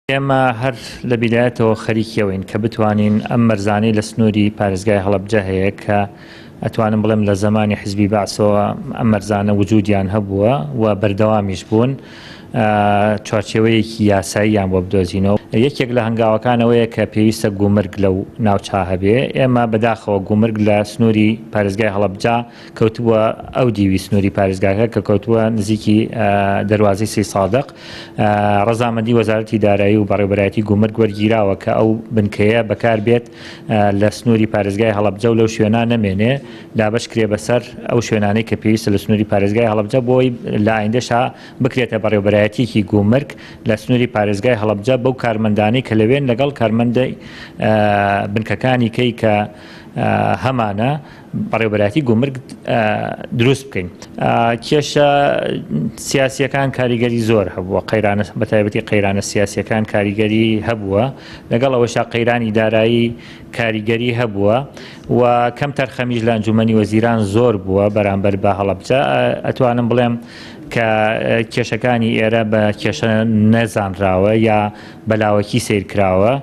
ئێمە هەر لە بیلایەتەوە خەریکیەوەین کە بتوانین ئەم مەرزانەی لە سنووری پارێزگای هەڵەبجە هەیە کە ئەتوانم بڵێم لە زمانی حیزبی بەعسەوە ئەم مەرزانە وجودیان هەبووە و بەردەوامیش بوون چوارچێوەیەکی یاساییان بۆ بدۆزینەوە. یەکێک لە هەنگاوەکانەوەیە کە پێویستە گومرگ لەو ناوچە هەبێ. ئێمە بەداخەوە گومرگ لە سنووری پارێزگای هەڵەبجە کەوتووە ئەو دیوی سنووری پارێزگاکە کە کەوتووە نزیکی دەواازەی سی سادق. ڕەزامەندی وەزارەتی دارایی و بەڕێوەبەرایەتی گومرگ وەرگیراوە کە ئەو بنکەیە بەکار بێت لە سنووری پارێزگای هەڵەبجە و لەو شوێنە نەمێنێ دابش کرێ بەسەر ئەو شوێنانەی کە پێویستە لە سنووری پارێزگای هەڵەبجە بۆی لە ئایندەشا بکرێتە بەڕێوەبەرایەتیەکی گومرگ لە سنووری پارێزگای هەڵەبجە بەو کارمەندانەی کە لەوێن لەگەڵ کارمەندەی بنکەکانی کەی کە هەمانە بەڕێوەبەرایەتی گومرگ دروست بکەین. کێشە سیاسیەکان کاریگەری زۆر هەبووە، بەتایبەتی قەیرانە سیاسیەکان کاریگەری هەبووە، لەگەڵ ئەوەشا قەیرانی دارایی کاریگەری هەبووە و کەم تەرخەمیش لە ئەنجومەنی وەزیران زۆر بووە بەرامبەر بە هەڵەبجە. ئەتوانم بڵێم کە کێشەکانی ئێرە بە کێشە نەزانراوە یا بەلاوەکی سیرکراوە